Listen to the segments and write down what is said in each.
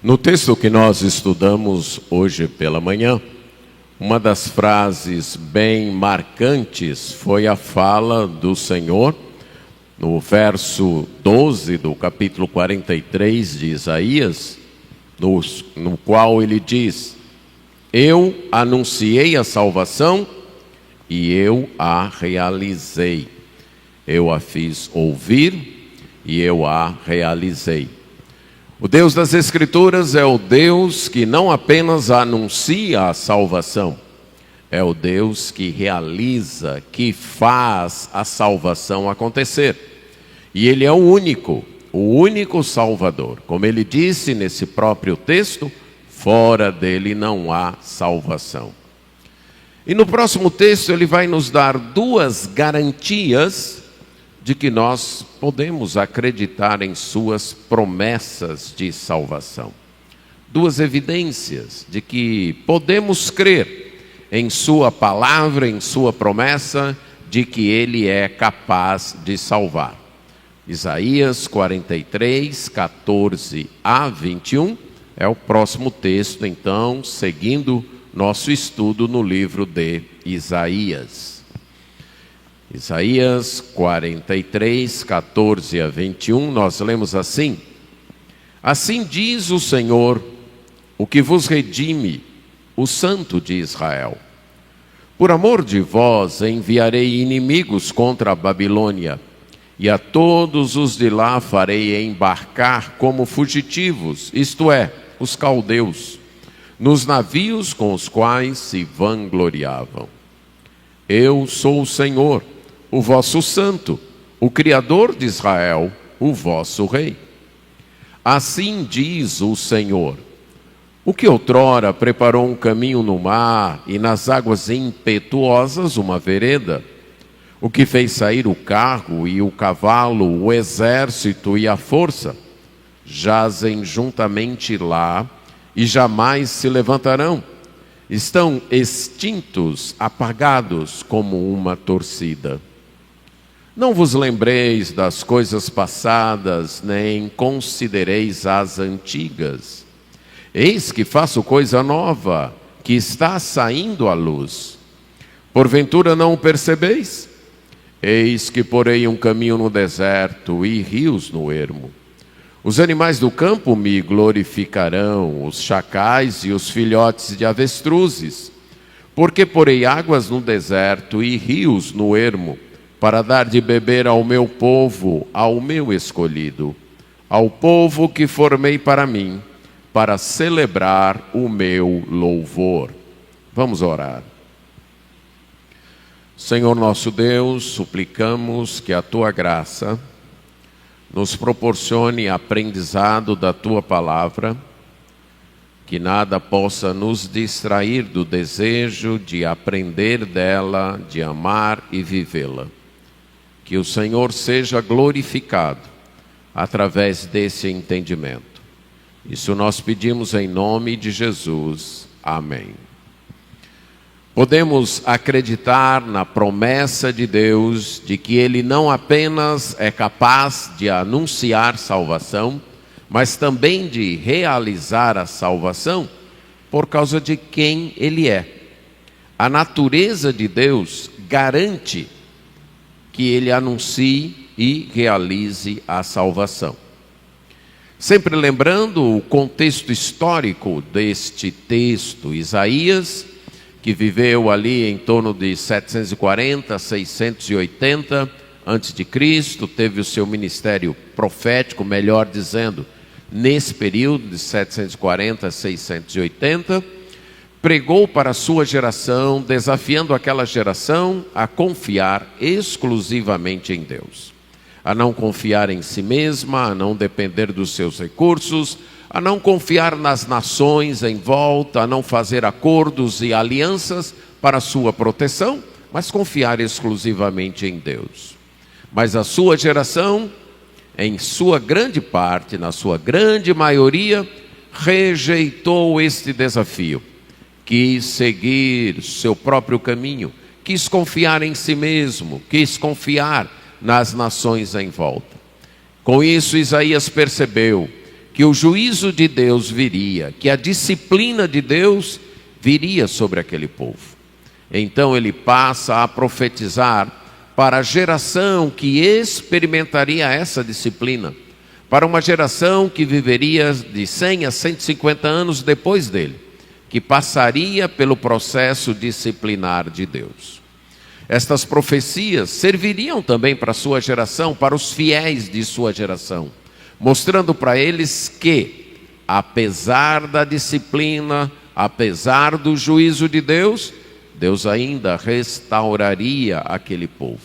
No texto que nós estudamos hoje pela manhã, uma das frases bem marcantes foi a fala do Senhor, no verso 12 do capítulo 43 de Isaías, no qual ele diz: eu anunciei a salvação e eu a realizei. Eu a fiz ouvir e eu a realizei. O Deus das Escrituras é o Deus que não apenas anuncia a salvação, é o Deus que realiza, que faz a salvação acontecer. E Ele é o único Salvador. Como Ele disse nesse próprio texto, fora dele não há salvação. E no próximo texto Ele vai nos dar duas garantias de que nós podemos acreditar em suas promessas de salvação. Duas evidências de que podemos crer em sua palavra, em sua promessa, de que Ele é capaz de salvar. Isaías 43, 14 a 21, é o próximo texto, então, seguindo nosso estudo no livro de Isaías. Isaías 43, 14 a 21, nós lemos assim: assim diz o Senhor, o que vos redime, o Santo de Israel. Por amor de vós enviarei inimigos contra a Babilônia, e a todos os de lá farei embarcar como fugitivos, isto é, os caldeus, nos navios com os quais se vangloriavam. Eu sou o Senhor, o vosso santo, o Criador de Israel, o vosso rei. Assim diz o Senhor: o que outrora preparou um caminho no mar e nas águas impetuosas uma vereda, o que fez sair o carro e o cavalo, o exército e a força, jazem juntamente lá e jamais se levantarão. Estão extintos, apagados como uma torcida. Não vos lembreis das coisas passadas, nem considereis as antigas. Eis que faço coisa nova, que está saindo à luz. Porventura não o percebeis? Eis que porei um caminho no deserto e rios no ermo. Os animais do campo me glorificarão, os chacais e os filhotes de avestruzes, porque porei águas no deserto e rios no ermo, para dar de beber ao meu povo, ao meu escolhido, ao povo que formei para mim, para celebrar o meu louvor. Vamos orar. Senhor nosso Deus, suplicamos que a Tua graça nos proporcione aprendizado da Tua palavra, que nada possa nos distrair do desejo de aprender dela, de amar e vivê-la. Que o Senhor seja glorificado através desse entendimento. Isso nós pedimos em nome de Jesus. Amém. Podemos acreditar na promessa de Deus de que Ele não apenas é capaz de anunciar salvação, mas também de realizar a salvação por causa de quem Ele é. A natureza de Deus garante que Ele anuncie e realize a salvação. Sempre lembrando o contexto histórico deste texto, Isaías, que viveu ali em torno de 740 a 680 a.C., teve o seu ministério profético, melhor dizendo, nesse período de 740 a 680, pregou para a sua geração, desafiando aquela geração a confiar exclusivamente em Deus, a não confiar em si mesma, a não depender dos seus recursos, a não confiar nas nações em volta, a não fazer acordos e alianças para a sua proteção, mas confiar exclusivamente em Deus. Mas a sua geração, em sua grande parte, na sua grande maioria, rejeitou este desafio. Quis seguir seu próprio caminho, quis confiar em si mesmo, quis confiar nas nações em volta. Com isso, Isaías percebeu que o juízo de Deus viria, que a disciplina de Deus viria sobre aquele povo. Então ele passa a profetizar para a geração que experimentaria essa disciplina, para uma geração que viveria de 100 a 150 anos depois dele, que passaria pelo processo disciplinar de Deus. Estas profecias serviriam também para a sua geração, para os fiéis de sua geração, mostrando para eles que, apesar da disciplina, apesar do juízo de Deus, Deus ainda restauraria aquele povo.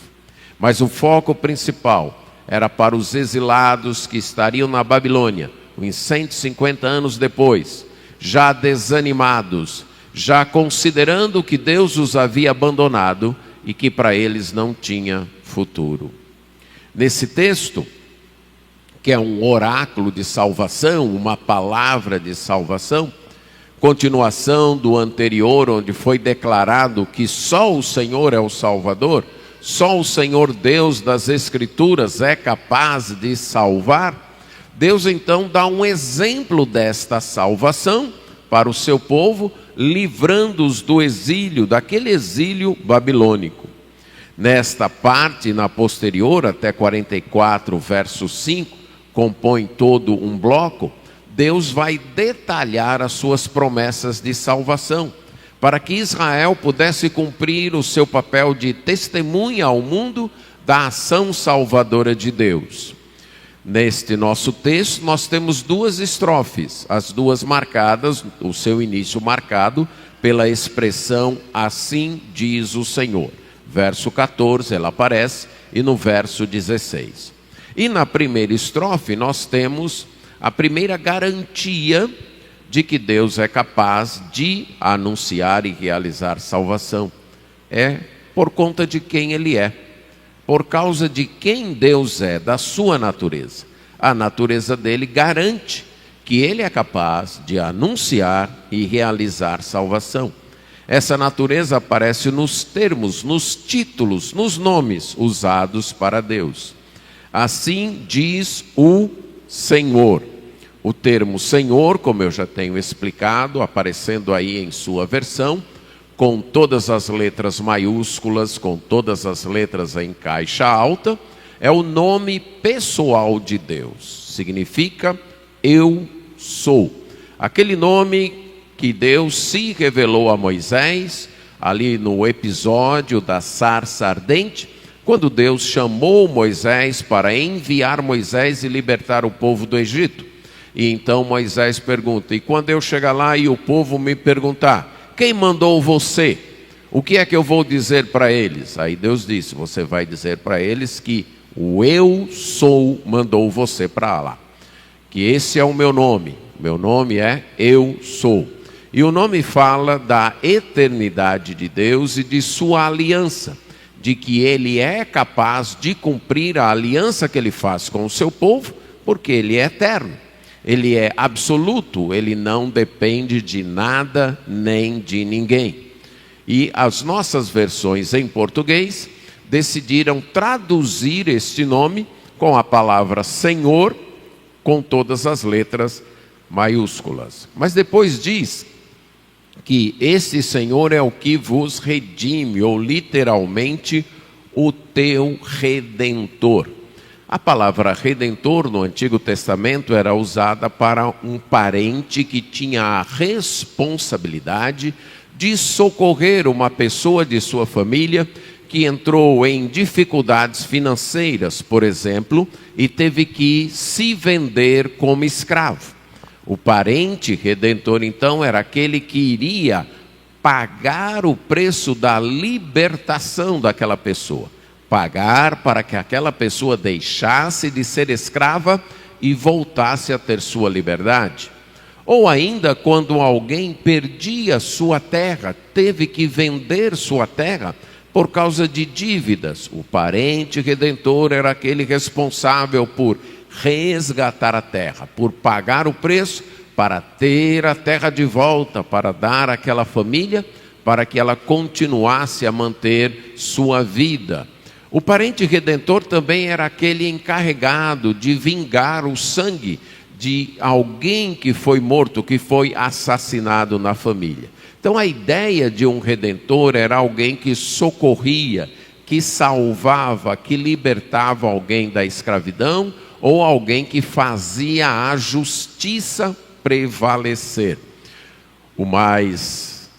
Mas o foco principal era para os exilados que estariam na Babilônia, uns 150 anos depois, já desanimados, já considerando que Deus os havia abandonado e que para eles não tinha futuro. Nesse texto, que é um oráculo de salvação, uma palavra de salvação, continuação do anterior, onde foi declarado que só o Senhor é o Salvador, só o Senhor Deus das Escrituras é capaz de salvar. Deus então dá um exemplo desta salvação para o seu povo, livrando-os do exílio, daquele exílio babilônico. Nesta parte, na posterior, até 44, verso 5, compõe todo um bloco. Deus vai detalhar as suas promessas de salvação, para que Israel pudesse cumprir o seu papel de testemunha ao mundo da ação salvadora de Deus. Neste nosso texto, nós temos duas estrofes, as duas marcadas, o seu início marcado pela expressão "assim diz o Senhor". Verso 14, ela aparece, e no verso 16. E na primeira estrofe nós temos a primeira garantia de que Deus é capaz de anunciar e realizar salvação. É por conta de quem Ele é, por causa de quem Deus é, da sua natureza. A natureza dele garante que Ele é capaz de anunciar e realizar salvação. Essa natureza aparece nos termos, nos títulos, nos nomes usados para Deus. Assim diz o Senhor. O termo Senhor, como eu já tenho explicado, aparecendo aí em sua versão, com todas as letras maiúsculas, com todas as letras em caixa alta, é o nome pessoal de Deus. Significa eu sou. Aquele nome que Deus se revelou a Moisés, ali no episódio da sarça ardente, quando Deus chamou Moisés para enviar Moisés e libertar o povo do Egito. E então Moisés pergunta: e quando eu chegar lá e o povo me perguntar, quem mandou você? O que é que eu vou dizer para eles? Aí Deus disse: você vai dizer para eles que o eu sou mandou você para lá. Que esse é o meu nome é eu sou. E o nome fala da eternidade de Deus e de sua aliança, de que Ele é capaz de cumprir a aliança que Ele faz com o seu povo, porque Ele é eterno. Ele é absoluto, Ele não depende de nada nem de ninguém. E as nossas versões em português decidiram traduzir este nome com a palavra Senhor, com todas as letras maiúsculas. Mas depois diz que esse Senhor é o que vos redime, ou literalmente, o teu Redentor. A palavra redentor no Antigo Testamento era usada para um parente que tinha a responsabilidade de socorrer uma pessoa de sua família que entrou em dificuldades financeiras, por exemplo, e teve que se vender como escravo. O parente redentor, então, era aquele que iria pagar o preço da libertação daquela pessoa. Pagar para que aquela pessoa deixasse de ser escrava e voltasse a ter sua liberdade. Ou ainda quando alguém perdia sua terra, teve que vender sua terra por causa de dívidas. O parente redentor era aquele responsável por resgatar a terra, por pagar o preço para ter a terra de volta, para dar àquela família, para que ela continuasse a manter sua vida. O parente redentor também era aquele encarregado de vingar o sangue de alguém que foi morto, que foi assassinado na família. Então a ideia de um redentor era alguém que socorria, que salvava, que libertava alguém da escravidão, ou alguém que fazia a justiça prevalecer. O mais,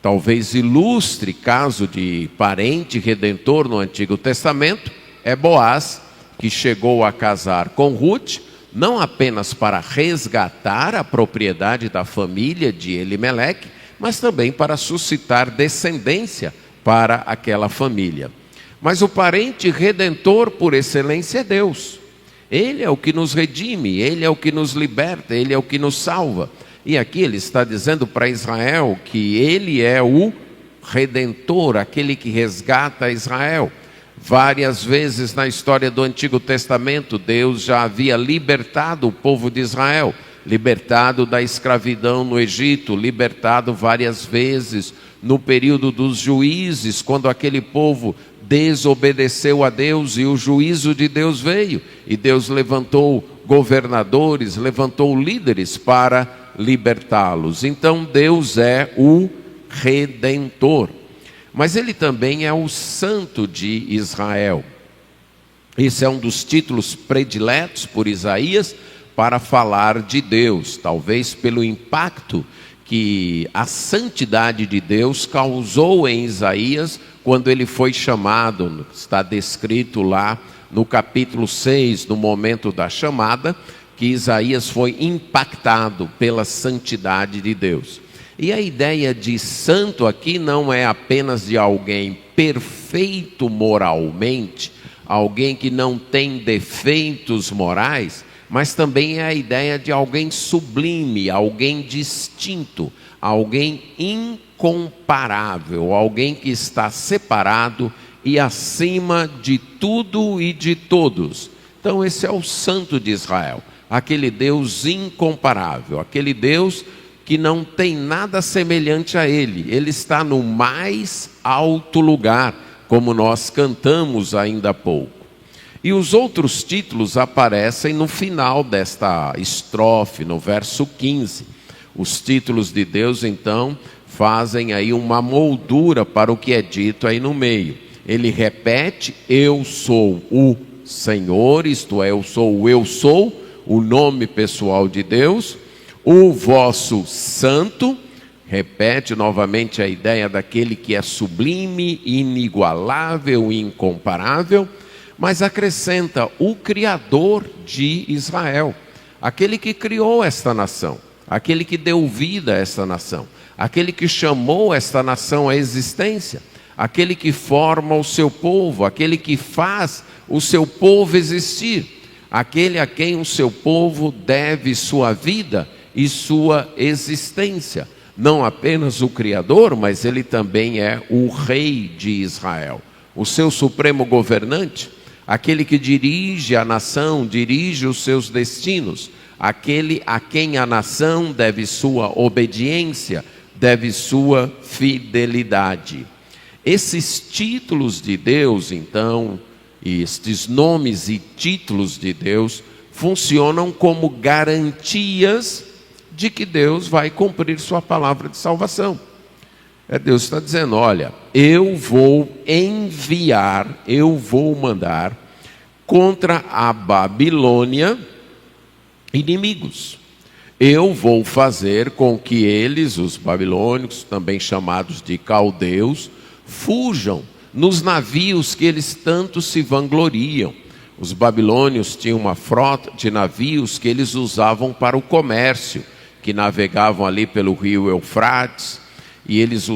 talvez, ilustre caso de parente redentor no Antigo Testamento é Boaz, que chegou a casar com Ruth, não apenas para resgatar a propriedade da família de Elimeleque, mas também para suscitar descendência para aquela família. Mas o parente redentor por excelência é Deus. Ele é o que nos redime, Ele é o que nos liberta, Ele é o que nos salva. E aqui ele está dizendo para Israel que Ele é o Redentor, aquele que resgata Israel. Várias vezes na história do Antigo Testamento, Deus já havia libertado o povo de Israel, libertado da escravidão no Egito, libertado várias vezes no período dos juízes, quando aquele povo desobedeceu a Deus e o juízo de Deus veio. E Deus levantou governadores, levantou líderes para libertá-los. Então Deus é o Redentor. Mas Ele também é o Santo de Israel. Esse é um dos títulos prediletos por Isaías para falar de Deus, talvez pelo impacto que a santidade de Deus causou em Isaías quando ele foi chamado, está descrito lá no capítulo 6, no momento da chamada, que Isaías foi impactado pela santidade de Deus. E a ideia de santo aqui não é apenas de alguém perfeito moralmente, alguém que não tem defeitos morais, mas também é a ideia de alguém sublime, alguém distinto, alguém incomparável, alguém que está separado e acima de tudo e de todos. Então esse é o Santo de Israel, aquele Deus incomparável, aquele Deus que não tem nada semelhante a Ele. Ele está no mais alto lugar, como nós cantamos ainda há pouco. E os outros títulos aparecem no final desta estrofe, no verso 15. Os títulos de Deus, então, fazem aí uma moldura para o que é dito aí no meio. Ele repete: eu sou o Senhor, isto é, eu sou, o nome pessoal de Deus, o vosso santo. Repete novamente a ideia daquele que é sublime, inigualável e incomparável, mas acrescenta o Criador de Israel, aquele que criou esta nação, aquele que deu vida a esta nação, aquele que chamou esta nação à existência, aquele que forma o seu povo, aquele que faz o seu povo existir, aquele a quem o seu povo deve sua vida e sua existência. Não apenas o Criador, mas ele também é o Rei de Israel, o seu supremo governante, aquele que dirige a nação, dirige os seus destinos, aquele a quem a nação deve sua obediência, deve sua fidelidade. Esses títulos de Deus, então, e estes nomes e títulos de Deus, funcionam como garantias de que Deus vai cumprir sua palavra de salvação. Deus está dizendo: olha, eu vou enviar, eu vou mandar contra a Babilônia inimigos. Eu vou fazer com que eles, os babilônicos, também chamados de caldeus, fujam nos navios que eles tanto se vangloriam. Os babilônios tinham uma frota de navios que eles usavam para o comércio, que navegavam ali pelo rio Eufrates, e eles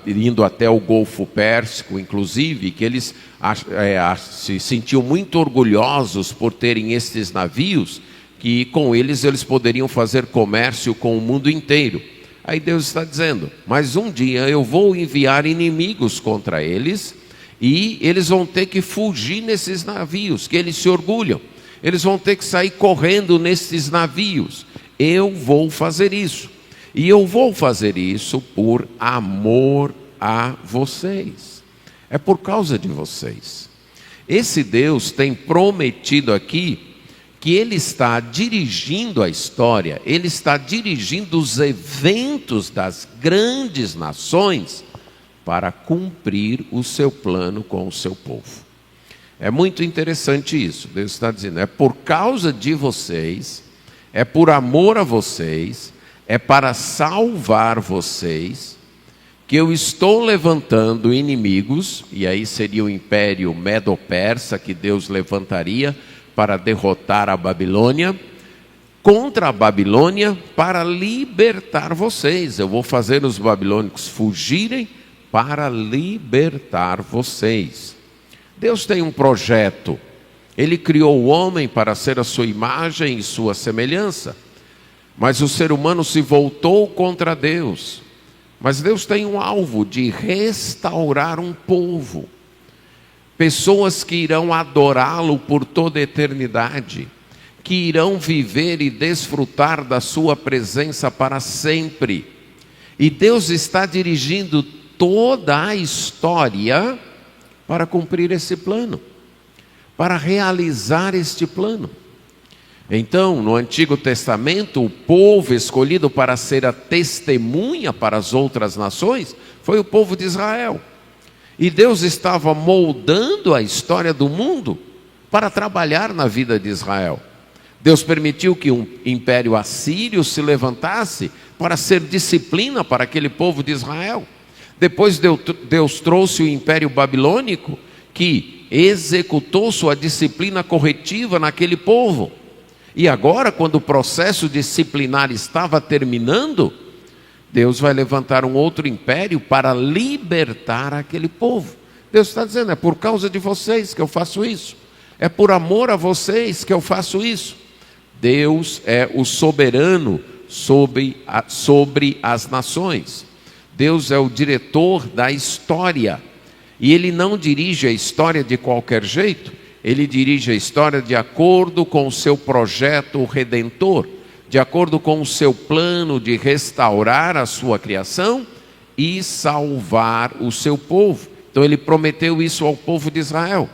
indo até o Golfo Pérsico, inclusive, que eles se sentiam muito orgulhosos por terem estes navios, que com eles poderiam fazer comércio com o mundo inteiro. Aí Deus está dizendo: mas um dia eu vou enviar inimigos contra eles, e eles vão ter que fugir nesses navios, que eles se orgulham. Eles vão ter que sair correndo nesses navios. Eu vou fazer isso. E eu vou fazer isso por amor a vocês. É por causa de vocês. Esse Deus tem prometido aqui que ele está dirigindo a história, ele está dirigindo os eventos das grandes nações para cumprir o seu plano com o seu povo. É muito interessante isso. Deus está dizendo, é por causa de vocês, é por amor a vocês, é para salvar vocês, que eu estou levantando inimigos, e aí seria o império Medo-Persa que Deus levantaria para derrotar a Babilônia, contra a Babilônia para libertar vocês. Eu vou fazer os babilônicos fugirem para libertar vocês. Deus tem um projeto. Ele criou o homem para ser a sua imagem e sua semelhança, mas o ser humano se voltou contra Deus. Mas Deus tem um alvo de restaurar um povo, pessoas que irão adorá-lo por toda a eternidade, que irão viver e desfrutar da sua presença para sempre. E Deus está dirigindo toda a história para cumprir esse plano, para realizar este plano. Então, no Antigo Testamento, o povo escolhido para ser a testemunha para as outras nações foi o povo de Israel. E Deus estava moldando a história do mundo para trabalhar na vida de Israel. Deus permitiu que um império assírio se levantasse para ser disciplina para aquele povo de Israel. Depois Deus trouxe o império babilônico, que executou sua disciplina corretiva naquele povo. E agora, quando o processo disciplinar estava terminando, Deus vai levantar um outro império para libertar aquele povo. Deus está dizendo, é por causa de vocês que eu faço isso. É por amor a vocês que eu faço isso. Deus é o soberano sobre as nações. Deus é o diretor da história. E Ele não dirige a história de qualquer jeito. Ele dirige a história de acordo com o seu projeto redentor, de acordo com o seu plano de restaurar a sua criação e salvar o seu povo. Então Ele prometeu isso ao povo de Israel.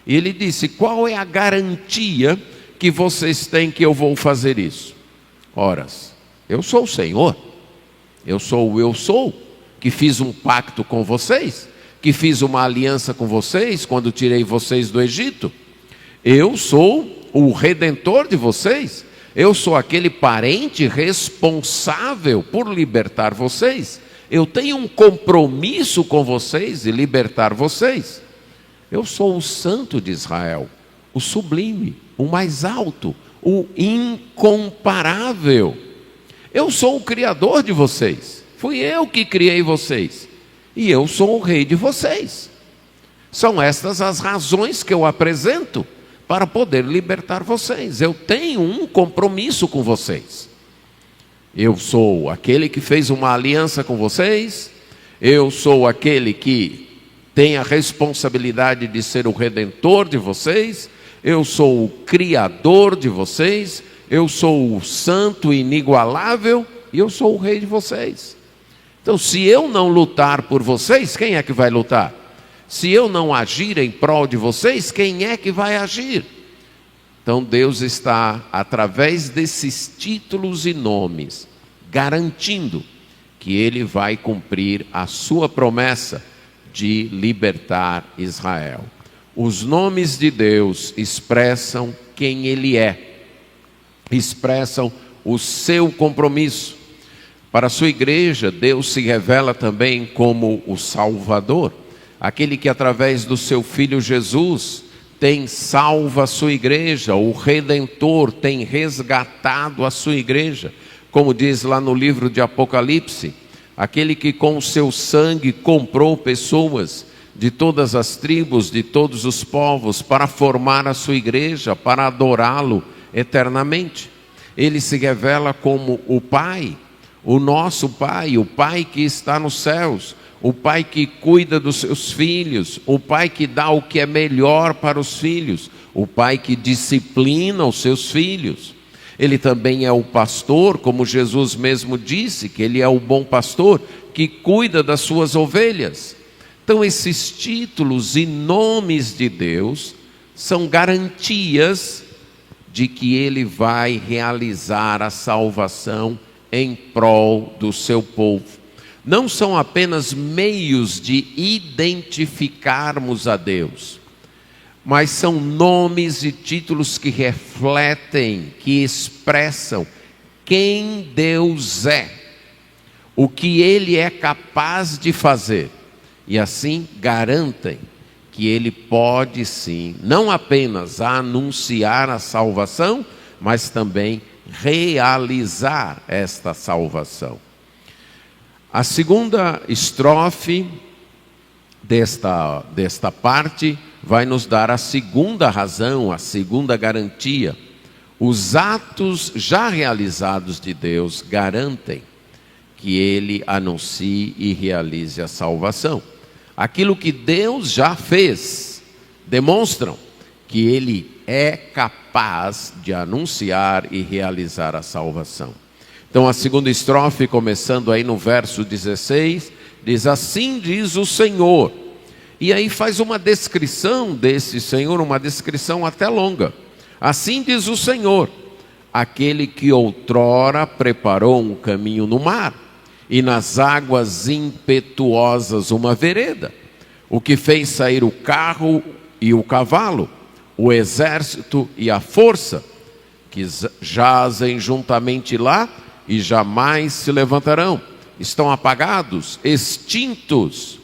E Ele disse, qual é a garantia que vocês têm que eu vou fazer isso? Ora, eu sou o Senhor, eu sou, que fiz um pacto com vocês, que fiz uma aliança com vocês quando tirei vocês do Egito. Eu sou o redentor de vocês. Eu sou aquele parente responsável por libertar vocês. Eu tenho um compromisso com vocês de libertar vocês. Eu sou o Santo de Israel, o sublime, o mais alto, o incomparável. Eu sou o Criador de vocês. Fui eu que criei vocês. E eu sou o Rei de vocês. São estas as razões que eu apresento para poder libertar vocês. Eu tenho um compromisso com vocês. Eu sou aquele que fez uma aliança com vocês. Eu sou aquele que tem a responsabilidade de ser o redentor de vocês. Eu sou o criador de vocês. Eu sou o santo inigualável. E eu sou o rei de vocês. Então, se eu não lutar por vocês, quem é que vai lutar? Se eu não agir em prol de vocês, quem é que vai agir? Então Deus está, através desses títulos e nomes, garantindo que Ele vai cumprir a sua promessa de libertar Israel. Os nomes de Deus expressam quem Ele é, expressam o seu compromisso. Para a sua igreja, Deus se revela também como o Salvador, aquele que através do seu Filho Jesus tem salvo a sua igreja, o Redentor tem resgatado a sua igreja, como diz lá no livro de Apocalipse, aquele que com o seu sangue comprou pessoas de todas as tribos, de todos os povos, para formar a sua igreja, para adorá-lo eternamente. Ele se revela como o Pai, o nosso Pai, o Pai que está nos céus, o Pai que cuida dos seus filhos, o Pai que dá o que é melhor para os filhos, o Pai que disciplina os seus filhos. Ele também é o pastor, como Jesus mesmo disse, que Ele é o bom pastor, que cuida das suas ovelhas. Então esses títulos e nomes de Deus são garantias de que ele vai realizar a salvação em prol do seu povo. Não são apenas meios de identificarmos a Deus, mas são nomes e títulos que refletem, que expressam quem Deus é, o que Ele é capaz de fazer, e assim garantem que Ele pode sim, não apenas anunciar a salvação, mas também realizar esta salvação. A segunda estrofe desta parte vai nos dar a segunda razão, a segunda garantia. Os atos já realizados de Deus garantem que Ele anuncie e realize a salvação. Aquilo que Deus já fez, demonstram que Ele é capaz de anunciar e realizar a salvação. Então a segunda estrofe, começando aí no verso 16, diz: assim diz o Senhor. E aí faz uma descrição desse Senhor, uma descrição até longa. Assim diz o Senhor, aquele que outrora preparou um caminho no mar, e nas águas impetuosas uma vereda, o que fez sair o carro e o cavalo, o exército e a força, que jazem juntamente lá e jamais se levantarão, estão apagados, extintos.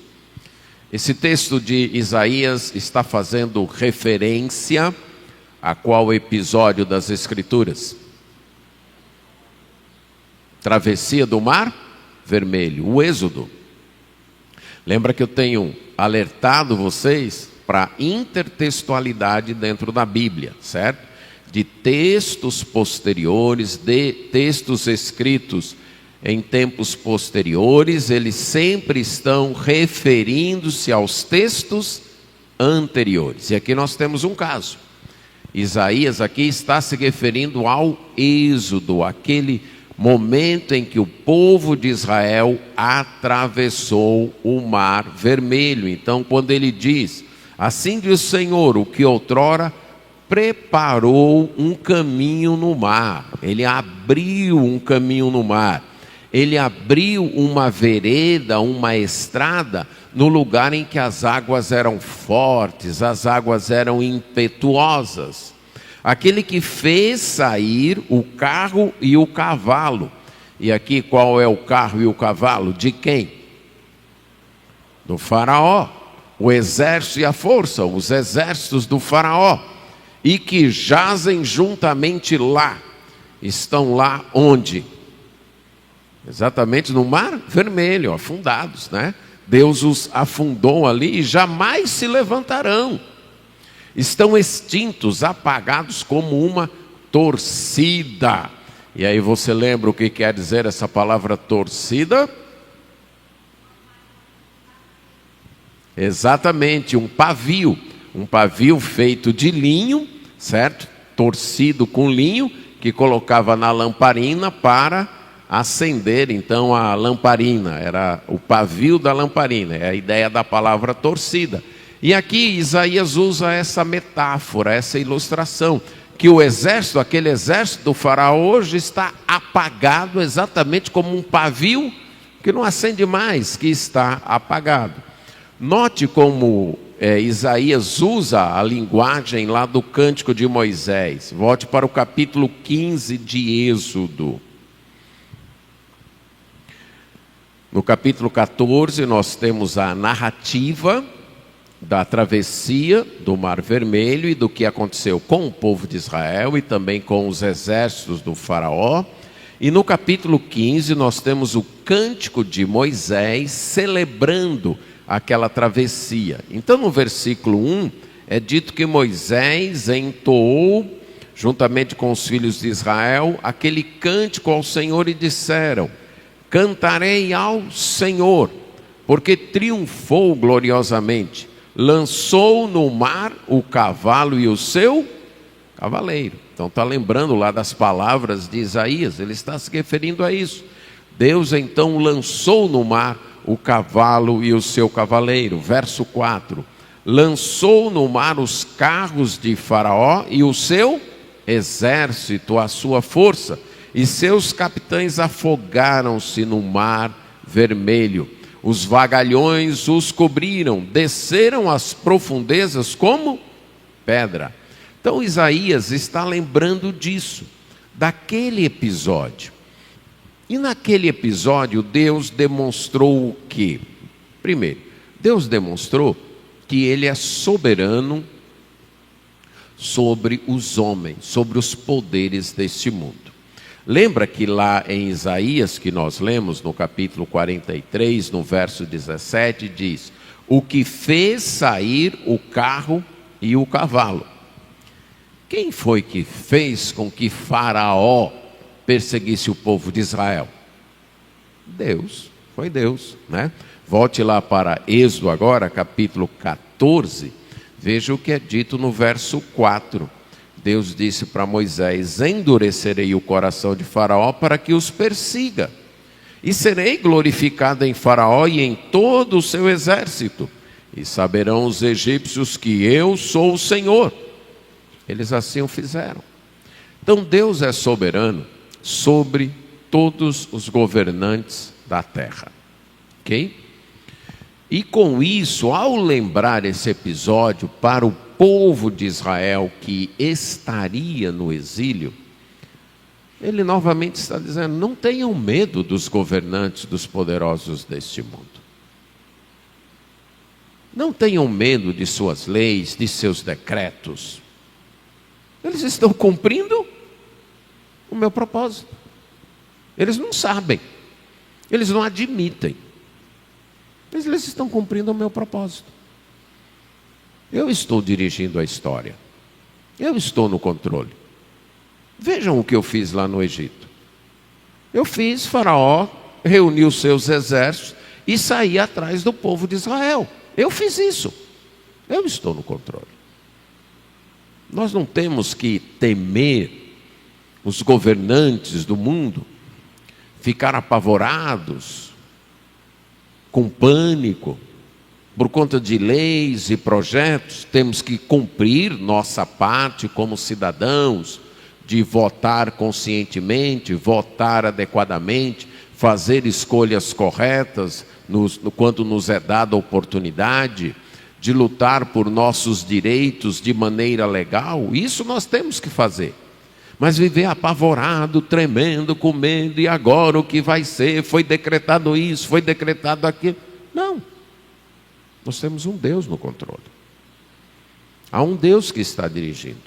Esse texto de Isaías está fazendo referência a qual episódio das Escrituras? Travessia do Mar Vermelho, o Êxodo. Lembra que eu tenho alertado vocês para a intertextualidade dentro da Bíblia, certo? De textos posteriores, de textos escritos em tempos posteriores, eles sempre estão referindo-se aos textos anteriores. E aqui nós temos um caso. Isaías aqui está se referindo ao Êxodo, aquele momento em que o povo de Israel atravessou o Mar Vermelho. Então, quando ele diz: assim diz o Senhor, o que outrora preparou um caminho no mar, ele abriu um caminho no mar, ele abriu uma vereda, uma estrada, no lugar em que as águas eram fortes, as águas eram impetuosas. Aquele que fez sair o carro e o cavalo. E aqui qual é o carro e o cavalo? De quem? Do faraó. O exército e a força, os exércitos do faraó. E que jazem juntamente lá. Estão lá onde? Exatamente no Mar Vermelho, afundados, né? Deus os afundou ali e jamais se levantarão. Estão extintos, apagados como uma torcida. E aí você lembra o que quer dizer essa palavra torcida? Exatamente, um pavio feito de linho, certo? Torcido com linho, que colocava na lamparina para acender então a lamparina. Era o pavio da lamparina, é a ideia da palavra torcida. E aqui Isaías usa essa metáfora, essa ilustração, que o exército, aquele exército do faraó hoje está apagado exatamente como um pavio que não acende mais, que está apagado. Note como Isaías usa a linguagem lá do Cântico de Moisés. Volte para o capítulo 15 de Êxodo. No capítulo 14 nós temos a narrativa da travessia do Mar Vermelho e do que aconteceu com o povo de Israel e também com os exércitos do faraó. E no capítulo 15 nós temos o Cântico de Moisés celebrando aquela travessia. Então no versículo 1 é dito que Moisés entoou, juntamente com os filhos de Israel, aquele cântico ao Senhor e disseram: cantarei ao Senhor, porque triunfou gloriosamente. Lançou no mar o cavalo e o seu cavaleiro. Então está lembrando lá das palavras de Isaías, ele está se referindo a isso. Deus então lançou no mar o cavalo e o seu cavaleiro. Verso 4. Lançou no mar os carros de Faraó e o seu exército à sua força, e seus capitães afogaram-se no mar vermelho. Os vagalhões os cobriram, desceram às profundezas como pedra. Então Isaías está lembrando disso, daquele episódio. E naquele episódio Deus demonstrou o quê? Primeiro, Deus demonstrou que Ele é soberano sobre os homens, sobre os poderes deste mundo. Lembra que lá em Isaías, que nós lemos no capítulo 43, no verso 17, diz: o que fez sair o carro e o cavalo. Quem foi que fez com que Faraó perseguisse o povo de Israel? Deus, foi Deus, né? Volte lá para Êxodo agora, capítulo 14, veja o que é dito no verso 4. Deus disse para Moisés: endurecerei o coração de Faraó para que os persiga, e serei glorificado em Faraó e em todo o seu exército, e saberão os egípcios que eu sou o Senhor. Eles assim o fizeram. Então Deus é soberano sobre todos os governantes da terra, ok? E com isso, ao lembrar esse episódio para o povo de Israel que estaria no exílio, ele novamente está dizendo: não tenham medo dos governantes, dos poderosos deste mundo. Não tenham medo de suas leis, de seus decretos. Eles estão cumprindo o meu propósito. Eles não sabem, eles não admitem, mas eles estão cumprindo o meu propósito. Eu estou dirigindo a história, eu estou no controle. Vejam o que eu fiz lá no Egito. Eu fiz Faraó reunir os seus exércitos e sair atrás do povo de Israel. Eu fiz isso, eu estou no controle. Nós não temos que temer os governantes do mundo, ficar apavorados, com pânico, por conta de leis e projetos. Temos que cumprir nossa parte como cidadãos, de votar conscientemente, votar adequadamente, fazer escolhas corretas quando nos é dada a oportunidade, de lutar por nossos direitos de maneira legal. Isso nós temos que fazer. Mas viver apavorado, tremendo, com medo, e agora o que vai ser? Foi decretado isso, foi decretado aquilo. Não. Nós temos um Deus no controle. Há um Deus que está dirigindo.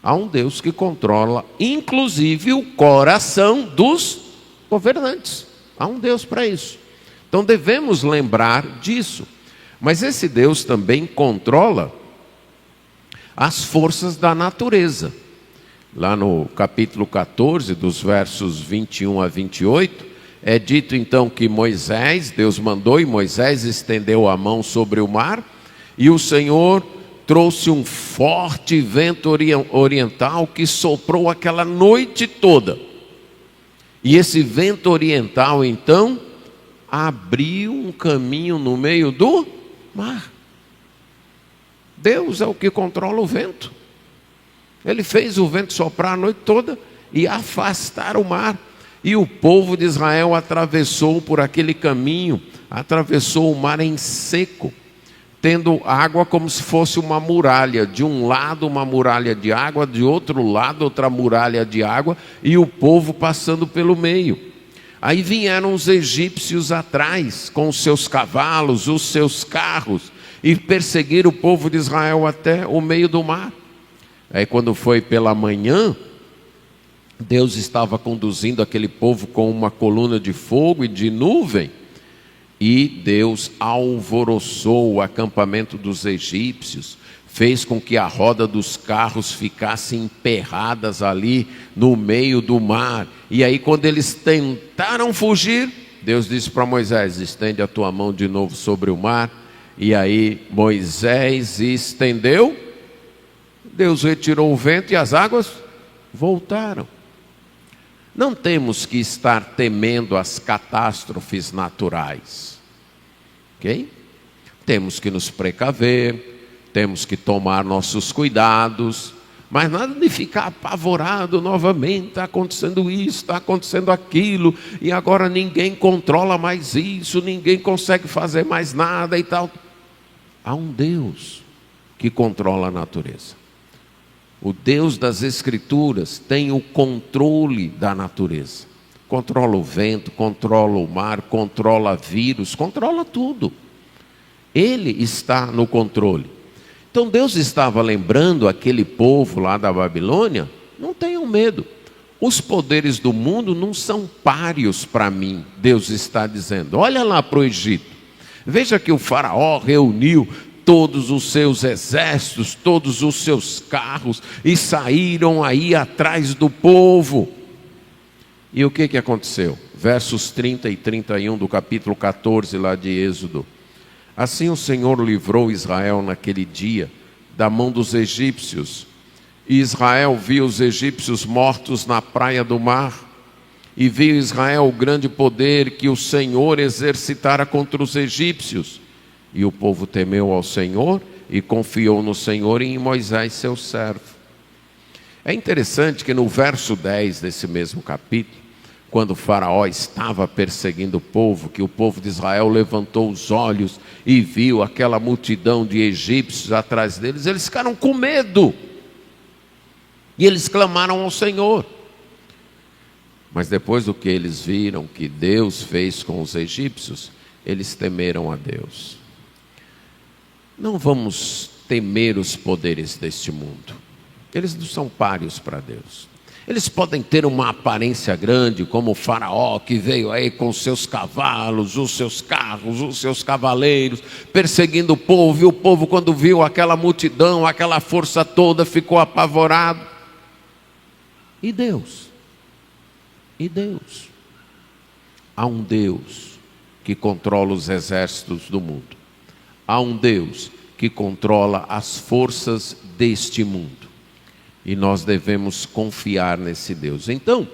Há um Deus que controla, inclusive, o coração dos governantes. Há um Deus para isso. Então devemos lembrar disso. Mas esse Deus também controla as forças da natureza. Lá no capítulo 14, dos versos 21 a 28, é dito então que Moisés, Deus mandou, e Moisés estendeu a mão sobre o mar, e o Senhor trouxe um forte vento oriental que soprou aquela noite toda. E esse vento oriental então abriu um caminho no meio do mar. Deus é o que controla o vento. Ele fez o vento soprar a noite toda e afastar o mar. E o povo de Israel atravessou por aquele caminho, atravessou o mar em seco, tendo água como se fosse uma muralha. De um lado uma muralha de água, de outro lado outra muralha de água, e o povo passando pelo meio. Aí vieram os egípcios atrás, com os seus cavalos, os seus carros, e perseguiram o povo de Israel até o meio do mar. Aí quando foi pela manhã, Deus estava conduzindo aquele povo com uma coluna de fogo e de nuvem, e Deus alvoroçou o acampamento dos egípcios, fez com que a roda dos carros ficassem emperradas ali no meio do mar. E aí quando eles tentaram fugir, Deus disse para Moisés: estende a tua mão de novo sobre o mar. E aí Moisés estendeu, Deus retirou o vento e as águas voltaram. Não temos que estar temendo as catástrofes naturais, ok? Temos que nos precaver, temos que tomar nossos cuidados, Mas nada de ficar apavorado novamente, está acontecendo isso, está acontecendo aquilo, e agora ninguém controla mais isso, ninguém consegue fazer mais nada e tal. Há um Deus que controla a natureza. O Deus das Escrituras tem o controle da natureza. Controla o vento, controla o mar, controla vírus, controla tudo. Ele está no controle. Então Deus estava lembrando aquele povo lá da Babilônia: não tenham medo, os poderes do mundo não são páreos para mim. Deus está dizendo: olha lá para o Egito, veja que o faraó reuniu todos os seus exércitos, todos os seus carros, e saíram aí atrás do povo. E o que aconteceu? Versos 30 e 31 do capítulo 14 lá de Êxodo. Assim o Senhor livrou Israel naquele dia da mão dos egípcios. E Israel viu os egípcios mortos na praia do mar. E viu Israel o grande poder que o Senhor exercitara contra os egípcios. E o povo temeu ao Senhor e confiou no Senhor e em Moisés seu servo. É interessante que no verso 10 desse mesmo capítulo, quando o faraó estava perseguindo o povo, que o povo de Israel levantou os olhos e viu aquela multidão de egípcios atrás deles, eles ficaram com medo. E eles clamaram ao Senhor. Mas depois do que eles viram que Deus fez com os egípcios, eles temeram a Deus. Não vamos temer os poderes deste mundo. Eles não são páreos para Deus. Eles podem ter uma aparência grande, como o faraó que veio aí com os seus cavalos, os seus carros, os seus cavaleiros, perseguindo o povo. E o povo, quando viu aquela multidão, aquela força toda, ficou apavorado. E Deus? E Deus? Há um Deus que controla os exércitos do mundo. Há um Deus que controla as forças deste mundo. E nós devemos confiar nesse Deus. Então,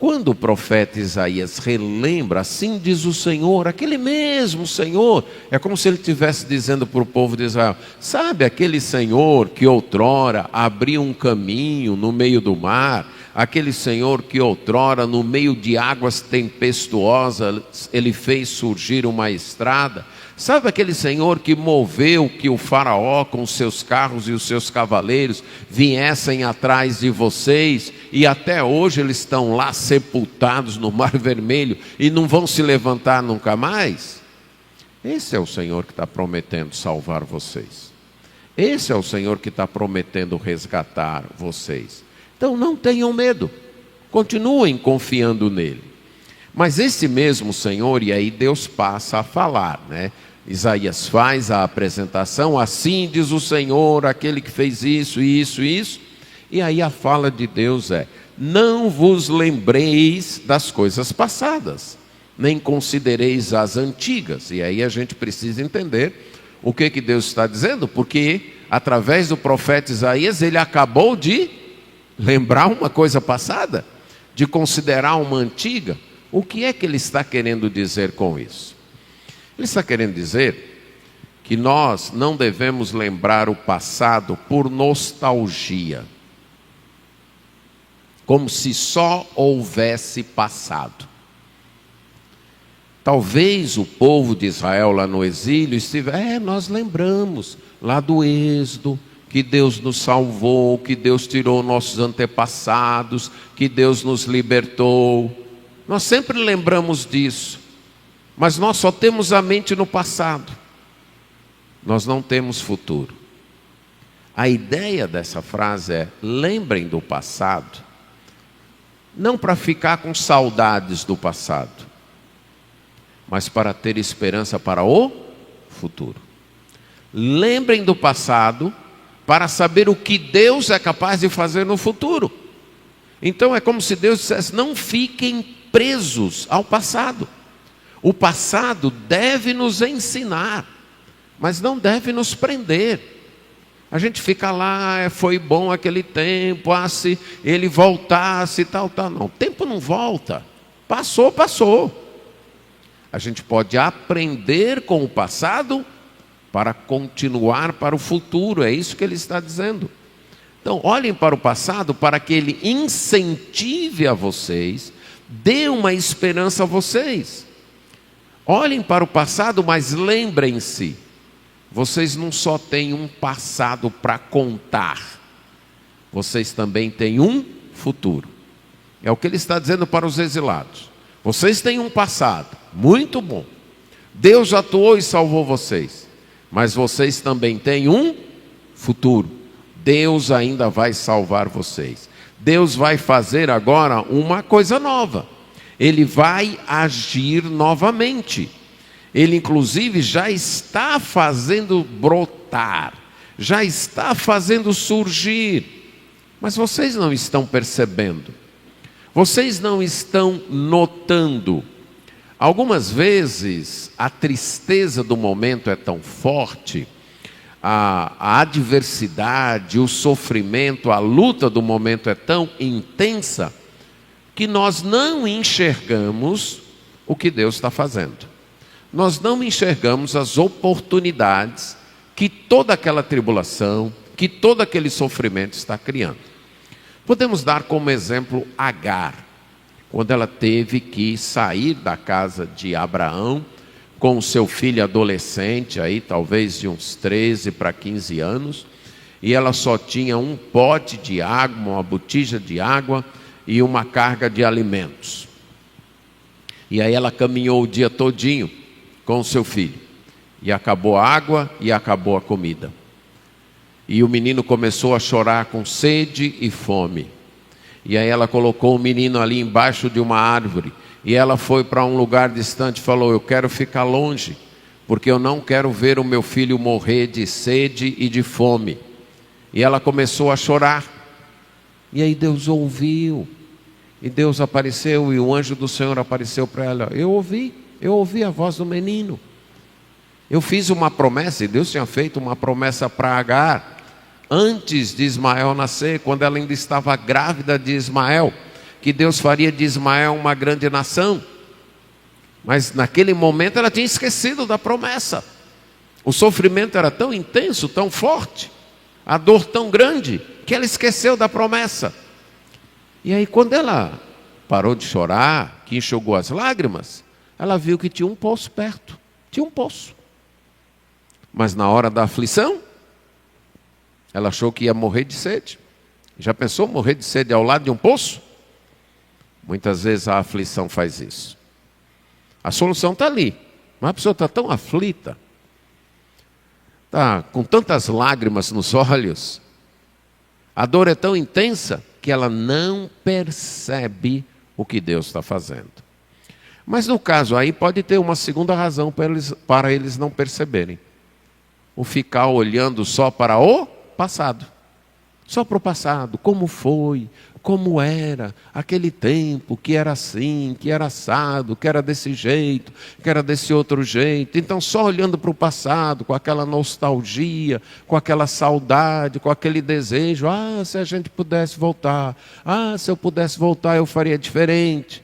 quando o profeta Isaías relembra, assim diz o Senhor, aquele mesmo Senhor, é como se ele estivesse dizendo para o povo de Israel: sabe aquele Senhor que outrora abriu um caminho no meio do mar, aquele Senhor que outrora no meio de águas tempestuosas ele fez surgir uma estrada? Sabe aquele Senhor que moveu que o faraó com os seus carros e os seus cavaleiros viessem atrás de vocês, e até hoje eles estão lá sepultados no Mar Vermelho e não vão se levantar nunca mais? Esse é o Senhor que está prometendo salvar vocês. Esse é o Senhor que está prometendo resgatar vocês. Então não tenham medo, continuem confiando nele. Mas esse mesmo Senhor, e aí Deus passa a falar, né? Isaías faz a apresentação: assim diz o Senhor, aquele que fez isso, isso, isso. E aí a fala de Deus é: não vos lembreis das coisas passadas, nem considereis as antigas. E aí a gente precisa entender o que Deus está dizendo, porque através do profeta Isaías ele acabou de lembrar uma coisa passada, de considerar uma antiga. O que é que ele está querendo dizer com isso? Ele está querendo dizer que nós não devemos lembrar o passado por nostalgia, como se só houvesse passado. Talvez o povo de Israel lá no exílio nós lembramos lá do Êxodo, que Deus nos salvou, que Deus tirou nossos antepassados, que Deus nos libertou. Nós sempre lembramos disso, mas nós só temos a mente no passado. Nós não temos futuro. A ideia dessa frase é: lembrem do passado, não para ficar com saudades do passado, mas para ter esperança para o futuro. Lembrem do passado para saber o que Deus é capaz de fazer no futuro. Então é como se Deus dissesse: não fiquem presos ao passado. O passado deve nos ensinar, mas não deve nos prender. A gente fica lá: foi bom aquele tempo, se ele voltasse, tal. Não, o tempo não volta. Passou, passou. A gente pode aprender com o passado para continuar para o futuro. É isso que ele está dizendo. Então, olhem para o passado para que ele incentive a vocês, dê uma esperança a vocês. Olhem para o passado, mas lembrem-se, vocês não só têm um passado para contar, vocês também têm um futuro. É o que ele está dizendo para os exilados. Vocês têm um passado muito bom. Deus atuou e salvou vocês. Mas vocês também têm um futuro. Deus ainda vai salvar vocês. Deus vai fazer agora uma coisa nova. Ele vai agir novamente. Ele inclusive já está fazendo brotar, já está fazendo surgir. Mas vocês não estão percebendo. Vocês não estão notando. Algumas vezes a tristeza do momento é tão forte, a adversidade, o sofrimento, a luta do momento é tão intensa, que nós não enxergamos o que Deus está fazendo. Nós não enxergamos as oportunidades que toda aquela tribulação, que todo aquele sofrimento está criando. Podemos dar como exemplo Agar, quando ela teve que sair da casa de Abraão com o seu filho adolescente, aí talvez de uns 13 para 15 anos, e ela só tinha um pote de água, uma botija de água e uma carga de alimentos. E aí ela caminhou o dia todinho com o seu filho, e acabou a água e acabou a comida. E o menino começou a chorar com sede e fome. E aí ela colocou o menino ali embaixo de uma árvore. E ela foi para um lugar distante e falou: eu quero ficar longe, porque eu não quero ver o meu filho morrer de sede e de fome. E ela começou a chorar. E aí Deus ouviu. E Deus apareceu e o anjo do Senhor apareceu para ela. Eu ouvi a voz do menino. Eu fiz uma promessa, e Deus tinha feito uma promessa para Agar, antes de Ismael nascer, quando ela ainda estava grávida de Ismael, que Deus faria de Ismael uma grande nação. Mas naquele momento ela tinha esquecido da promessa. O sofrimento era tão intenso, tão forte, a dor tão grande, que ela esqueceu da promessa. E aí quando ela parou de chorar, que enxugou as lágrimas, ela viu que tinha um poço perto. Tinha um poço. Mas na hora da aflição, ela achou que ia morrer de sede. Já pensou morrer de sede ao lado de um poço? Muitas vezes a aflição faz isso. A solução está ali, mas a pessoa está tão aflita, está com tantas lágrimas nos olhos, a dor é tão intensa que ela não percebe o que Deus está fazendo. Mas no caso aí pode ter uma segunda razão para eles não perceberem. O ficar olhando só para o passado. Só para o passado, como foi, como era, aquele tempo que era assim, que era assado, que era desse jeito, que era desse outro jeito. Então só olhando para o passado, com aquela nostalgia, com aquela saudade, com aquele desejo. Ah, se a gente pudesse voltar. Ah, se eu pudesse voltar eu faria diferente.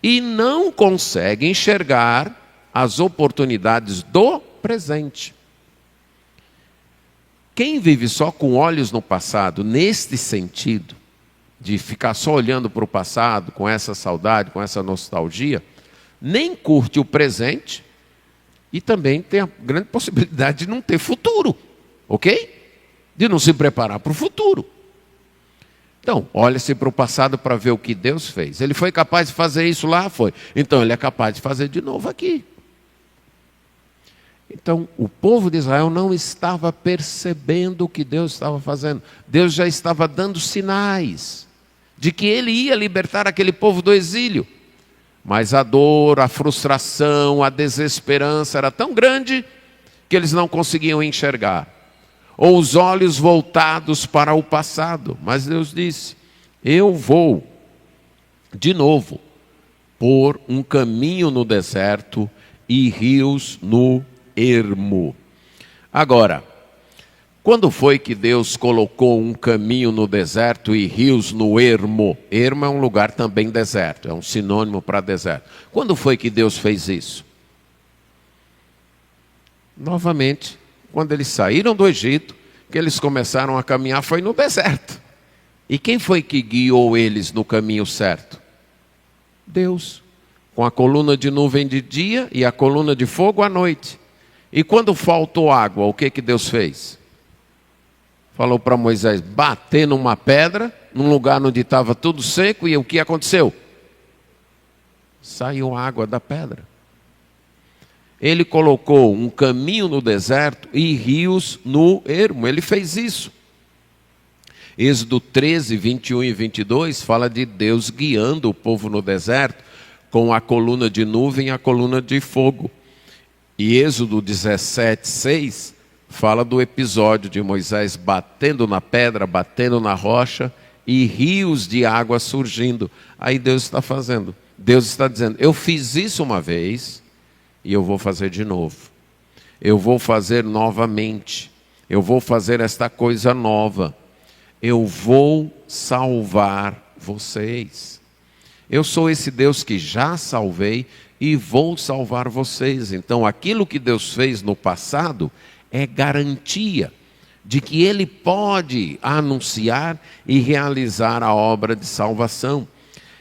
E não consegue enxergar as oportunidades do presente. Quem vive só com olhos no passado, neste sentido, de ficar só olhando para o passado, com essa saudade, com essa nostalgia, nem curte o presente e também tem a grande possibilidade de não ter futuro, ok? De não se preparar para o futuro. Então, olha-se para o passado para ver o que Deus fez. Ele foi capaz de fazer isso lá? Foi. Então, ele é capaz de fazer de novo aqui. Então, o povo de Israel não estava percebendo o que Deus estava fazendo. Deus já estava dando sinais de que Ele ia libertar aquele povo do exílio. Mas a dor, a frustração, a desesperança era tão grande que eles não conseguiam enxergar. Ou os olhos voltados para o passado. Mas Deus disse: eu vou, de novo, pôr um caminho no deserto e rios no ermo. Agora, quando foi que Deus colocou um caminho no deserto e rios no ermo? Ermo é um lugar também deserto, é um sinônimo para deserto. Quando foi que Deus fez isso? Novamente, quando eles saíram do Egito, que eles começaram a caminhar foi no deserto. E quem foi que guiou eles no caminho certo? Deus. Com a coluna de nuvem de dia e a coluna de fogo à noite. E quando faltou água, o que Deus fez? Falou para Moisés bater numa pedra, num lugar onde estava tudo seco, e o que aconteceu? Saiu água da pedra. Ele colocou um caminho no deserto e rios no ermo. Ele fez isso. Êxodo 13, 21 e 22 fala de Deus guiando o povo no deserto com a coluna de nuvem e a coluna de fogo. E Êxodo 17, 6 fala do episódio de Moisés batendo na pedra, batendo na rocha e rios de água surgindo. Aí Deus está fazendo. Deus está dizendo, eu fiz isso uma vez e eu vou fazer de novo. Eu vou fazer novamente. Eu vou fazer esta coisa nova. Eu vou salvar vocês. Eu sou esse Deus que já salvei e vou salvar vocês. Então aquilo que Deus fez no passado é garantia de que Ele pode anunciar e realizar a obra de salvação.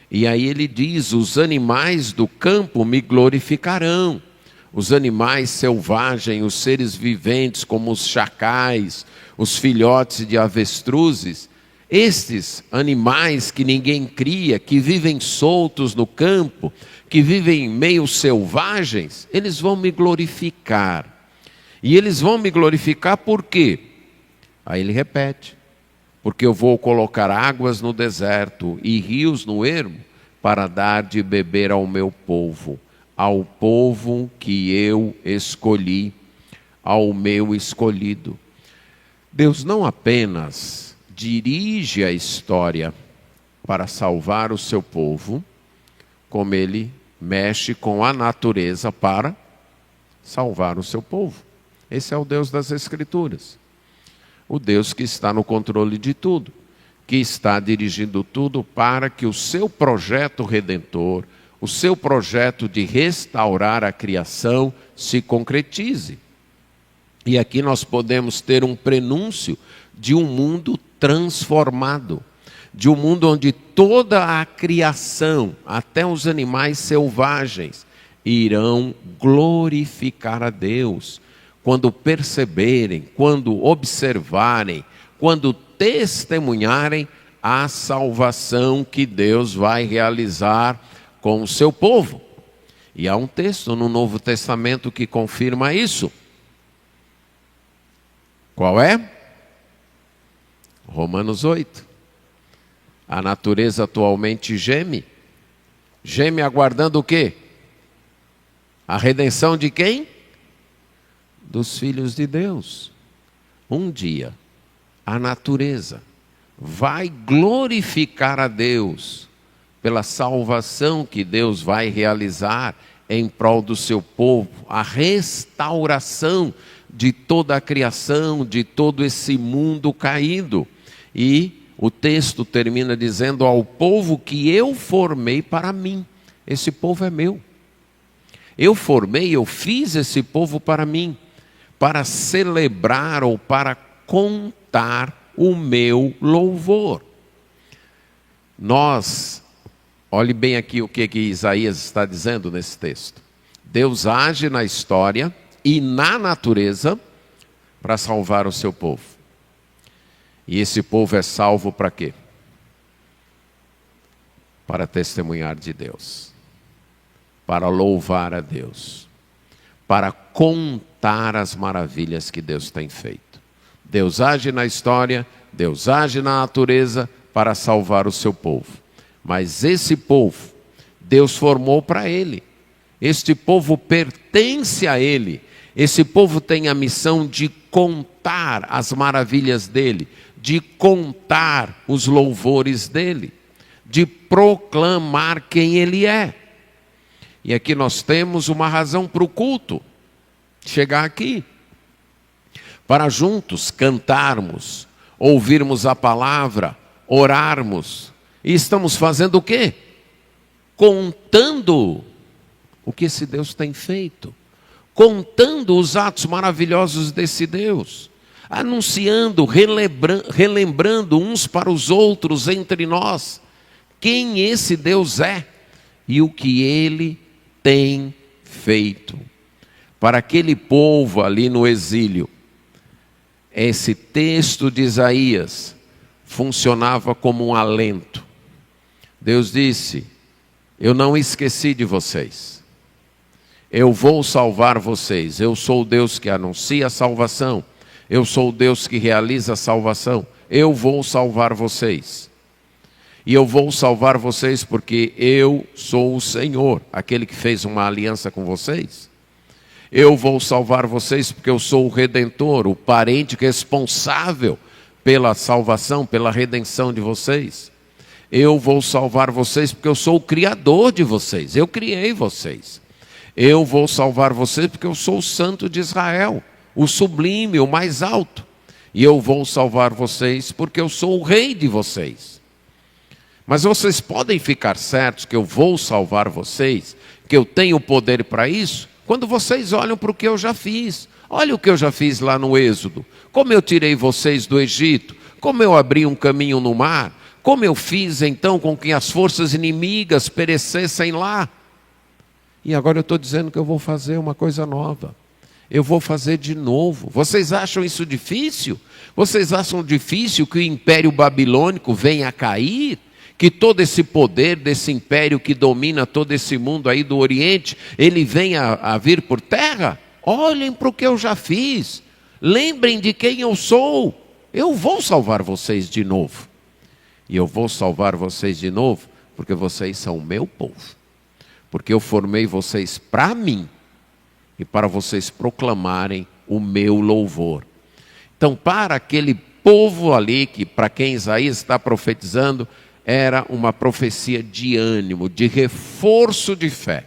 E aí ele diz, os animais do campo me glorificarão. Os animais selvagens, os seres viventes como os chacais, os filhotes de avestruzes, estes animais que ninguém cria, que vivem soltos no campo, que vivem meio selvagens, eles vão me glorificar. E eles vão me glorificar por quê? Aí ele repete, porque eu vou colocar águas no deserto e rios no ermo para dar de beber ao meu povo, ao povo que eu escolhi, ao meu escolhido. Deus não apenas dirige a história para salvar o seu povo, como Ele mexe com a natureza para salvar o seu povo. Esse é o Deus das Escrituras. O Deus que está no controle de tudo, que está dirigindo tudo para que o seu projeto redentor, o seu projeto de restaurar a criação se concretize. E aqui nós podemos ter um prenúncio de um mundo transformado, de um mundo onde toda a criação, até os animais selvagens, irão glorificar a Deus, quando perceberem, quando observarem, quando testemunharem a salvação que Deus vai realizar com o seu povo. E há um texto no Novo Testamento que confirma isso. Qual é? Romanos 8. A natureza atualmente geme. Geme aguardando o quê? A redenção de quem? Dos filhos de Deus. Um dia, a natureza vai glorificar a Deus pela salvação que Deus vai realizar em prol do seu povo, a restauração de toda a criação, de todo esse mundo caído. E o texto termina dizendo, ao povo que eu formei para mim. Esse povo é meu. Eu formei, eu fiz esse povo para mim, para celebrar ou para contar o meu louvor. Olhe bem aqui o que Isaías está dizendo nesse texto. Deus age na história e na natureza para salvar o seu povo. E esse povo é salvo para quê? Para testemunhar de Deus, para louvar a Deus, para contar as maravilhas que Deus tem feito. Deus age na história, Deus age na natureza para salvar o seu povo. Mas esse povo, Deus formou para Ele. Este povo pertence a Ele. Esse povo tem a missão de contar as maravilhas dEle, de contar os louvores dEle, de proclamar quem Ele é. E aqui nós temos uma razão para o culto chegar aqui, para juntos cantarmos, ouvirmos a palavra, orarmos. E estamos fazendo o quê? Contando o que esse Deus tem feito, contando os atos maravilhosos desse Deus. anunciando, relembrando uns para os outros entre nós quem esse Deus é e o que Ele tem feito. Para aquele povo ali no exílio, esse texto de Isaías funcionava como um alento. Deus disse: eu não esqueci de vocês, eu vou salvar vocês, eu sou o Deus que anuncia a salvação, eu sou o Deus que realiza a salvação, eu vou salvar vocês. E eu vou salvar vocês porque eu sou o Senhor, aquele que fez uma aliança com vocês. Eu vou salvar vocês porque eu sou o Redentor, o parente responsável pela salvação, pela redenção de vocês. Eu vou salvar vocês porque eu sou o Criador de vocês, eu criei vocês. Eu vou salvar vocês porque eu sou o Santo de Israel, o sublime, o mais alto. E eu vou salvar vocês porque eu sou o Rei de vocês. Mas vocês podem ficar certos que eu vou salvar vocês, que eu tenho poder para isso, quando vocês olham para o que eu já fiz. Olha o que eu já fiz lá no Êxodo. Como eu tirei vocês do Egito, como eu abri um caminho no mar, como eu fiz então com que as forças inimigas perecessem lá. E agora eu estou dizendo que eu vou fazer uma coisa nova. Eu vou fazer de novo. Vocês acham isso difícil? Vocês acham difícil que o Império Babilônico venha a cair? Que todo esse poder desse império que domina todo esse mundo aí do Oriente, ele venha a vir por terra? Olhem para o que eu já fiz. Lembrem de quem eu sou. Eu vou salvar vocês de novo. E eu vou salvar vocês de novo porque vocês são o meu povo. Porque eu formei vocês para mim e para vocês proclamarem o meu louvor. Então, para aquele povo ali, que para quem Isaías está profetizando, era uma profecia de ânimo, de reforço de fé.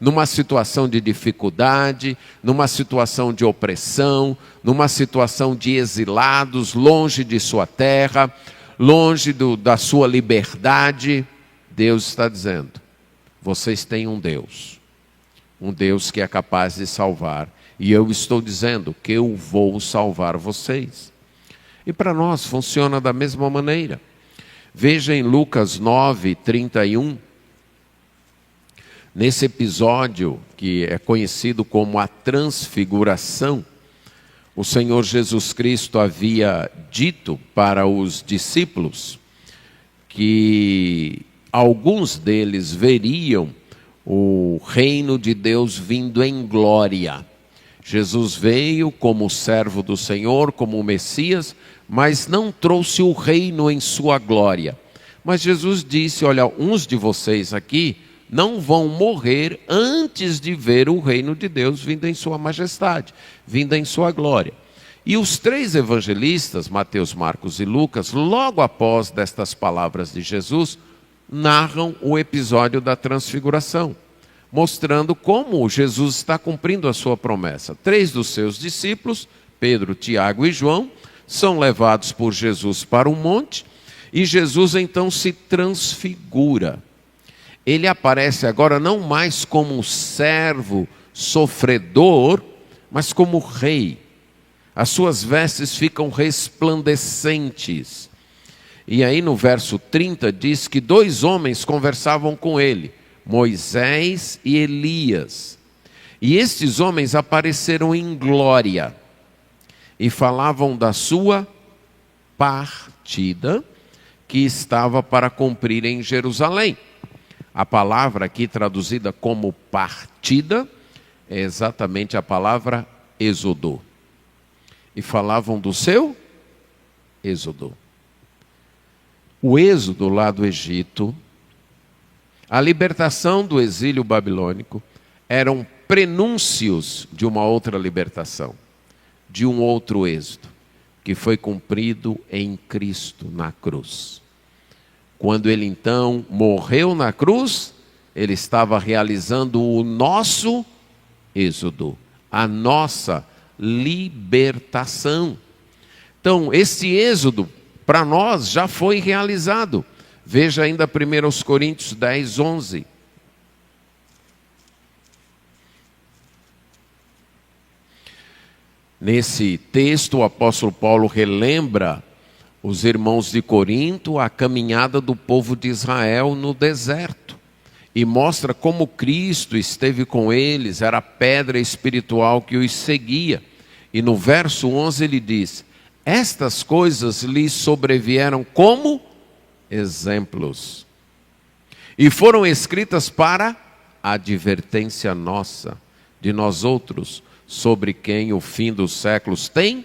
Numa situação de dificuldade, numa situação de opressão, numa situação de exilados, longe de sua terra, longe da sua liberdade, Deus está dizendo: vocês têm um Deus que é capaz de salvar, e eu estou dizendo que eu vou salvar vocês. E para nós funciona da mesma maneira. Veja em Lucas 9, 31, nesse episódio que é conhecido como a transfiguração, o Senhor Jesus Cristo havia dito para os discípulos que alguns deles veriam o reino de Deus vindo em glória. Jesus veio como servo do Senhor, como o Messias, mas não trouxe o reino em sua glória. Mas Jesus disse: olha, uns de vocês aqui não vão morrer antes de ver o reino de Deus vindo em sua majestade, vindo em sua glória. E os três evangelistas, Mateus, Marcos e Lucas, logo após destas palavras de Jesus, narram o episódio da transfiguração, mostrando como Jesus está cumprindo a sua promessa. 3 dos seus discípulos, Pedro, Tiago e João, são levados por Jesus para um monte, e Jesus então se transfigura. Ele aparece agora não mais como um servo sofredor, mas como rei. As suas vestes ficam resplandecentes. E aí no verso 30 diz que 2 homens conversavam com ele, Moisés e Elias. E estes homens apareceram em glória e falavam da sua partida que estava para cumprir em Jerusalém. A palavra aqui traduzida como partida é exatamente a palavra êxodo. E falavam do seu êxodo. O êxodo lá do Egito, a libertação do exílio babilônico, eram prenúncios de uma outra libertação, de um outro êxodo, que foi cumprido em Cristo na cruz. Quando ele então morreu na cruz, ele estava realizando o nosso êxodo, a nossa libertação. Então, esse êxodo para nós já foi realizado. Veja ainda 1 Coríntios 10, 11. Nesse texto, o apóstolo Paulo relembra os irmãos de Corinto a caminhada do povo de Israel no deserto e mostra como Cristo esteve com eles, era a pedra espiritual que os seguia. E no verso 11 ele diz: estas coisas lhes sobrevieram como exemplos e foram escritas para advertência nossa, de nós outros, sobre quem o fim dos séculos tem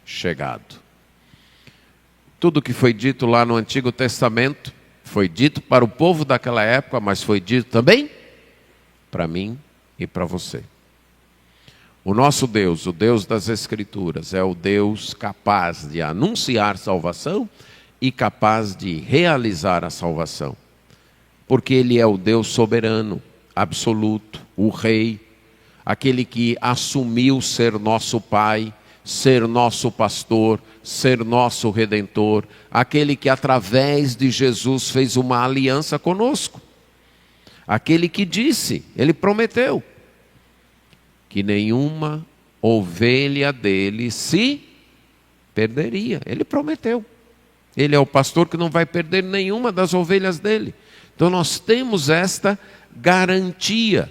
chegado. Tudo que foi dito lá no Antigo Testamento foi dito para o povo daquela época, mas foi dito também para mim e para você. O nosso Deus, o Deus das Escrituras, é o Deus capaz de anunciar salvação e capaz de realizar a salvação. Porque Ele é o Deus soberano, absoluto, o Rei, aquele que assumiu ser nosso Pai, ser nosso pastor, ser nosso Redentor, aquele que através de Jesus fez uma aliança conosco. Aquele que disse, Ele prometeu, que nenhuma ovelha dele se perderia. Ele prometeu. Ele é o pastor que não vai perder nenhuma das ovelhas dele. Então nós temos esta garantia.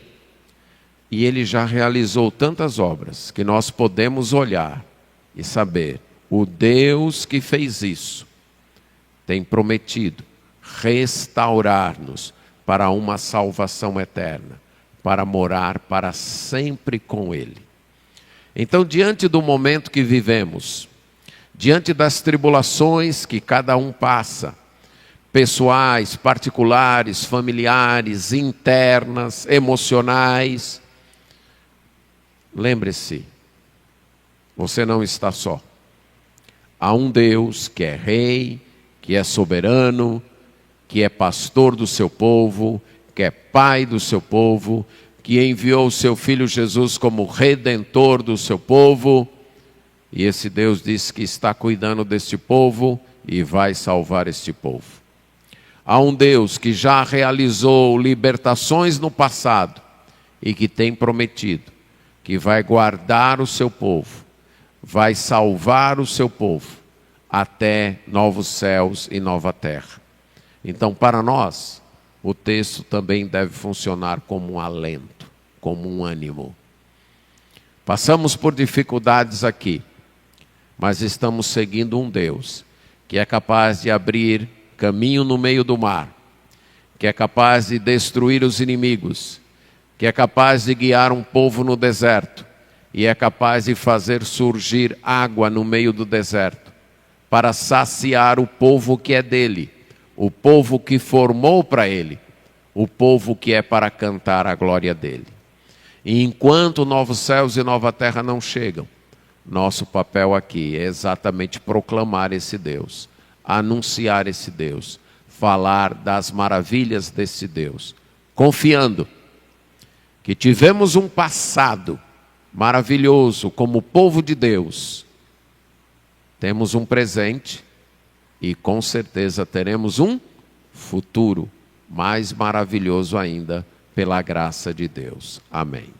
E Ele já realizou tantas obras que nós podemos olhar e saber, o Deus que fez isso tem prometido restaurar-nos para uma salvação eterna, para morar para sempre com Ele. Então, diante do momento que vivemos, diante das tribulações que cada um passa, pessoais, particulares, familiares, internas, emocionais, lembre-se, você não está só. Há um Deus que é Rei, que é soberano, que é pastor do seu povo, que é Pai do seu povo, que enviou o seu Filho Jesus como Redentor do seu povo. E esse Deus diz que está cuidando deste povo e vai salvar este povo. Há um Deus que já realizou libertações no passado e que tem prometido que vai guardar o seu povo, vai salvar o seu povo até novos céus e nova terra. Então, para nós, o texto também deve funcionar como um alento, como um ânimo. Passamos por dificuldades aqui, mas estamos seguindo um Deus que é capaz de abrir caminho no meio do mar, que é capaz de destruir os inimigos, que é capaz de guiar um povo no deserto e é capaz de fazer surgir água no meio do deserto para saciar o povo que é dele, o povo que formou para Ele, o povo que é para cantar a glória dele. E enquanto novos céus e nova terra não chegam, nosso papel aqui é exatamente proclamar esse Deus, anunciar esse Deus, falar das maravilhas desse Deus, confiando que tivemos um passado maravilhoso como povo de Deus, temos um presente e com certeza teremos um futuro mais maravilhoso ainda pela graça de Deus. Amém.